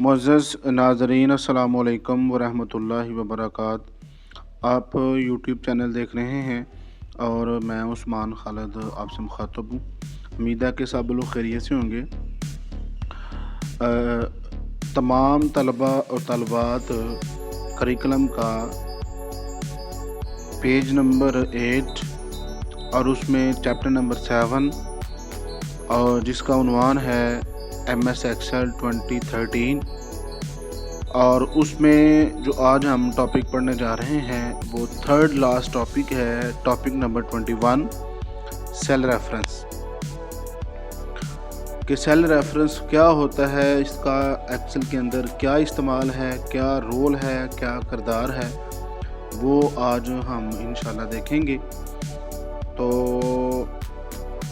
मुअज़्ज़ज़ नाज़रीन अस्सलामु अलैकुम वरहमतुल्लाहि वबरकात। आप यूट्यूब चैनल देख रहे हैं और मैं उस्मान खालिद आपसे मुखातब हूँ। उम्मीद है कि सब लोग खैरियत से होंगे। तमाम तलबा और तलबात करिकुलम का पेज नंबर 8 और उसमें चैप्टर नंबर 7 और जिसका उन्वान है MS एक्सेल 2013 और उसमें जो आज हम टॉपिक पढ़ने जा रहे हैं वो थर्ड लास्ट टॉपिक है, टॉपिक नंबर 21 सेल रेफरेंस। कि सेल रेफरेंस क्या होता है, इसका एक्सेल के अंदर क्या इस्तेमाल है, क्या रोल है, क्या किरदार है, वो आज हम इंशाल्लाह देखेंगे। तो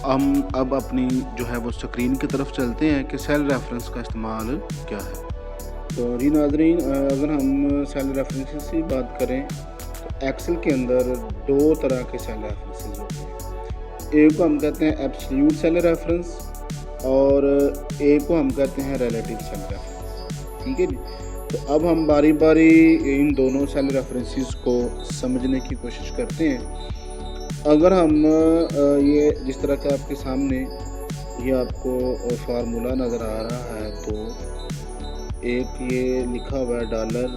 हम अब अपनी जो है वो स्क्रीन की तरफ चलते हैं कि सेल रेफरेंस का इस्तेमाल क्या है। तो जी नाज़रीन, अगर हम सेल रेफरेंसेस की बात करें तो एक्सेल के अंदर दो तरह के सेल रेफरेंसेस होते हैं। एक को हम कहते हैं एब्सोल्यूट सेल रेफरेंस और एक को हम कहते हैं रिलेटिव सेल रेफरेंस। ठीक है जी। तो अब हम बारी बारी इन दोनों सेल रेफरेंसेस को समझने की कोशिश करते हैं। अगर हम ये जिस तरह का आपके सामने ये आपको फार्मूला नज़र आ रहा है, तो एक ये लिखा हुआ है डॉलर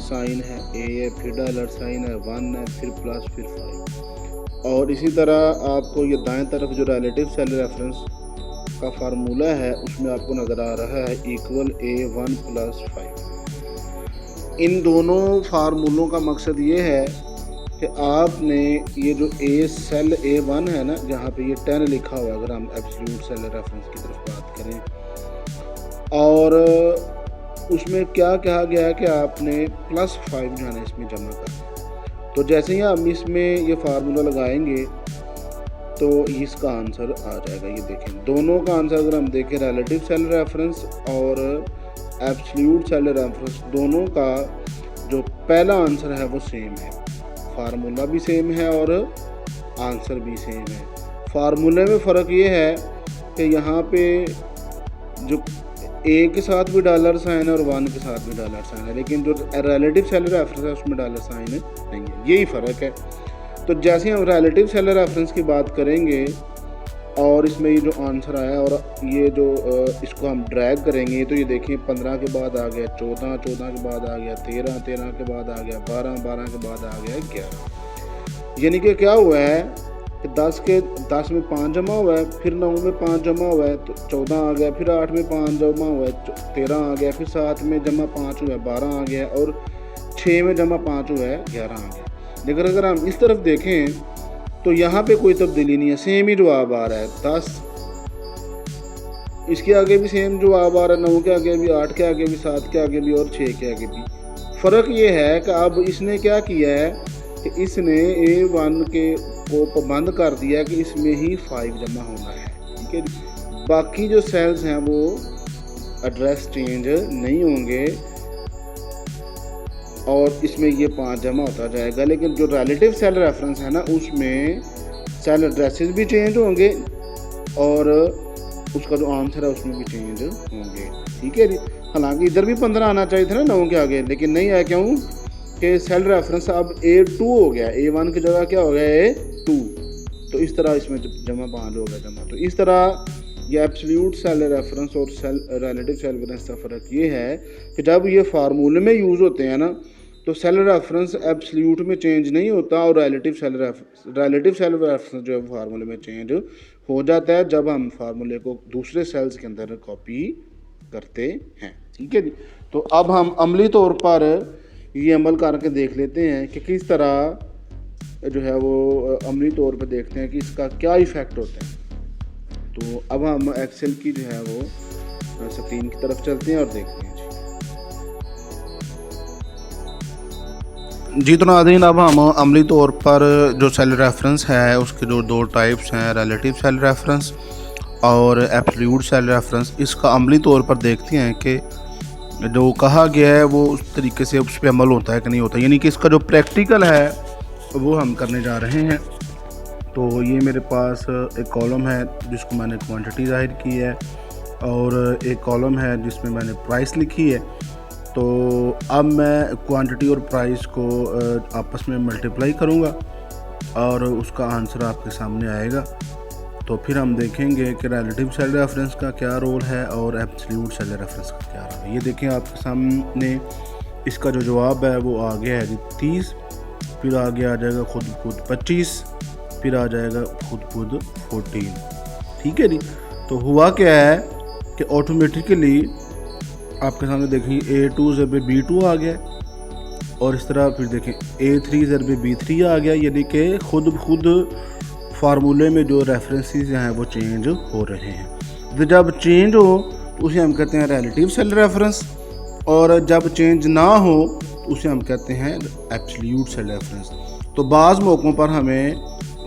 साइन है, ए फिर डॉलर साइन है, 1 है, फिर प्लस, फिर 5। और इसी तरह आपको ये दाएं तरफ जो रिलेटिव सेल रेफरेंस का फार्मूला है उसमें आपको नज़र आ रहा है इक्वल A1 + 5। इन दोनों फार्मूलों का मकसद ये है कि आपने ये जो सेल A1 है ना, जहाँ पे ये 10 लिखा हुआ है, अगर हम एब्सोल्यूट सेल रेफरेंस की तरफ बात करें, और उसमें क्या कहा गया है कि आपने +5 जो है ना इसमें जमा करना। तो जैसे ही हम इसमें ये फार्मूला लगाएंगे तो इसका आंसर आ जाएगा। ये देखें, दोनों का आंसर अगर हम देखें, रिलेटिव सेल रेफरेंस और एब्सोल्यूट सेल रेफरेंस, दोनों का जो पहला आंसर है वो सेम है। फार्मूला भी सेम है और आंसर भी सेम है। फार्मूले में फ़र्क ये है कि यहाँ पे जो ए के साथ भी डॉलर साइन है और 1 के साथ भी डॉलर साइन है, लेकिन जो रिलेटिव सेल रेफरेंस है उसमें डॉलर साइन नहीं है। यही फ़र्क है। तो जैसे हम रिलेटिव सेल रेफरेंस की बात करेंगे और इसमें ये जो आंसर आया और ये जो इसको हम ड्रैग करेंगे, तो ये देखिए 15 के बाद आ गया 14, 14 के बाद आ गया 13, 13 के बाद आ गया 12, 12 के बाद आ गया 11। यानी कि क्या हुआ है कि 10 में 5 जमा हुआ है, फिर 9 में 5 जमा हुआ है तो 14 आ गया, फिर 8 में 5 जमा हुआ है 13 आ गया, फिर 7 में जमा 5 हुआ है 12 आ गया, और 6 में जमा 5 हुआ है 11 आ गया। लेकिन अगर हम इस तरफ देखें तो यहाँ पे कोई तब्दीली नहीं है, सेम ही जवाब आ रहा है। 10 इसके आगे भी सेम जवाब आ रहा है, 9 के आगे भी, 8 के आगे भी, 7 के आगे भी और 6 के आगे भी। फ़र्क ये है कि अब इसने क्या किया है कि इसने A1 के को पाबंद कर दिया कि इसमें ही 5 जमा होना है। ठीक है। बाकी जो सेल्स हैं वो एड्रेस चेंज नहीं होंगे और इसमें ये 5 जमा होता जाएगा। लेकिन जो रिलेटिव सेल रेफरेंस है ना, उसमें सेल एड्रेसेस भी चेंज होंगे और उसका जो आंसर है उसमें भी चेंज होंगे। ठीक है जी। हालांकि इधर भी 15 आना चाहिए था ना 9 के आगे, लेकिन नहीं आया। क्यों? कि सेल रेफरेंस अब A2 हो गया, A1 की जगह क्या हो गया A2। तो इस तरह इसमें जमा 5 हो गया जमा। तो इस तरह ये एब्सोल्यूट सेल रेफरेंस और रिलेटिव सेल रेफरेंस का फ़र्क ये है कि जब ये फार्मूले में यूज़ होते हैं ना, तो सेल रेफरेंस एब्सोल्यूट में चेंज नहीं होता और रिलेटिव सेल रेफरेंस जो है फार्मूले में चेंज हो जाता है जब हम फार्मूले को दूसरे सेल्स के अंदर कॉपी करते हैं। ठीक है जी। तो अब हम अमली तौर पर ये अमल करके देख लेते हैं कि किस तरह जो है वो अमली तौर पर देखते हैं कि इसका क्या इफ़ेक्ट होता है। तो अब हम एक्सेल की जो है वो स्क्रीन की तरफ चलते हैं और देखते हैं जी। तो नाज़रीन, अब हम अमली तौर पर जो सेल रेफरेंस है उसके जो दो टाइप्स हैं, रिलेटिव सेल रेफरेंस और एब्सोल्यूट सेल रेफरेंस, इसका अमली तौर पर देखते हैं कि जो कहा गया है वो उस तरीके से उस पर अमल होता है कि नहीं होता। यानी कि इसका जो प्रैक्टिकल है वो हम करने जा रहे हैं। तो ये मेरे पास एक कॉलम है जिसको मैंने क्वांटिटी ज़ाहिर की है और एक कॉलम है जिसमें मैंने प्राइस लिखी है। तो अब मैं क्वांटिटी और प्राइस को आपस में मल्टीप्लाई करूँगा और उसका आंसर आपके सामने आएगा। तो फिर हम देखेंगे कि रिलेटिव सेल रेफरेंस का क्या रोल है और एब्सोल्यूट सेल रेफरेंस का क्या रोल है। ये देखें आपके सामने इसका जो जवाब है वो आ गया है जी 30, फिर आगे आ जाएगा खुद 25, फिर आ जाएगा खुद 14। ठीक है जी। तो हुआ क्या है कि ऑटोमेटिकली आपके सामने देखिए A2 ज़रबे B2 आ गया और इस तरह फिर देखें A3 ज़रबे B3 आ गया, यानी कि खुद फार्मूले में जो रेफरेंसेस हैं वो चेंज हो रहे हैं। तो जब चेंज हो तो उसे हम कहते हैं रिलेटिव सेल रेफरेंस, और जब चेंज ना हो तो उसे हम कहते हैं एब्सोल्यूट सेल रेफरेंस। तो बाज़ मौक़ों पर हमें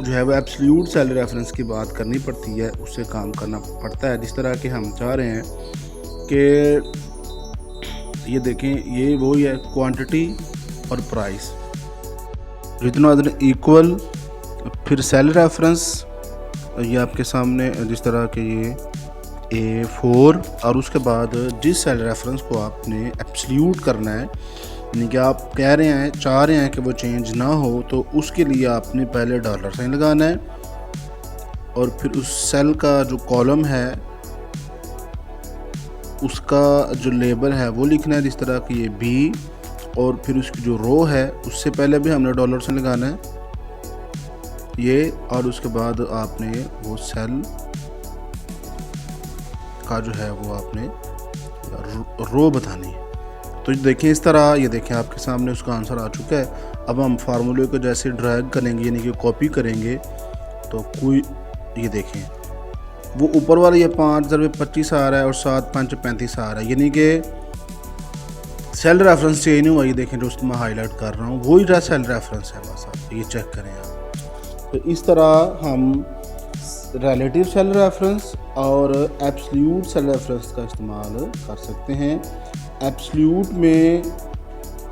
जो है वो एब्सोल्यूट सेल रेफरेंस की बात करनी पड़ती है, उससे काम करना पड़ता है। जिस तरह के हम चाह रहे हैं कि ये देखें, ये वही है क्वांटिटी और प्राइस, जितना इक्वल, फिर सेल रेफरेंस, ये आपके सामने जिस तरह के ये A4, और उसके बाद जिस सेल रेफरेंस को आपने एब्सोल्यूट करना है, यानी कि आप कह रहे हैं चाह रहे हैं कि वो चेंज ना हो, तो उसके लिए आपने पहले डॉलर साइन लगाना है और फिर उस सेल का जो कॉलम है उसका जो लेबल है वो लिखना है, जिस तरह कि ये B, और फिर उसकी जो रो है उससे पहले भी हमने डॉलर साइन लगाना है ये, और उसके बाद आपने वो सेल का जो है वो आपने रो बतानी है। तो देखें इस तरह, ये देखें आपके सामने उसका आंसर आ चुका है। अब हम फार्मूले को जैसे ड्रैग करेंगे यानी कि कॉपी करेंगे तो कोई, ये देखें वो ऊपर वाला ये 5 ज़रबे 25 आ रहा है और 7 5 35 आ रहा है, यानी कि सेल रेफरेंस चेंज नहीं हुआ। ये देखें जो उसमें मैं हाईलाइट कर रहा हूँ वही रहा सेल रेफरेंस है, बस आप ये चेक करें आप। तो इस तरह हम रिलेटिव सेल रेफरेंस और एब्सोल्यूट सेल रेफरेंस का इस्तेमाल कर सकते हैं। एब्सोल्यूट में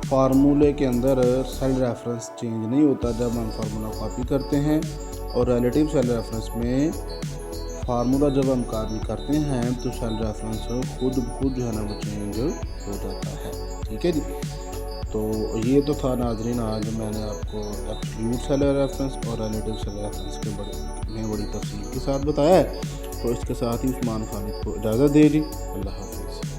फार्मूले के अंदर सेल रेफरेंस चेंज नहीं होता जब हम फार्मूला कॉपी करते हैं, और रिलेटिव सेल रेफरेंस में फार्मूला जब हम कॉपी करते हैं तो सेल रेफरेंस खुद जो है ना वो चेंज हो जाता है। ठीक है जी। तो ये तो था नाज़रीन, आज मैंने आपको एब्सोल्यूट सेल रेफरेंस और रिलेटिव सेल रेफरेंस के बड़ी तफसील के साथ बताया है। तो इसके साथ ही उस्मान खालिद को इजाज़त दीजिए। अल्लाह हाफ़िज़।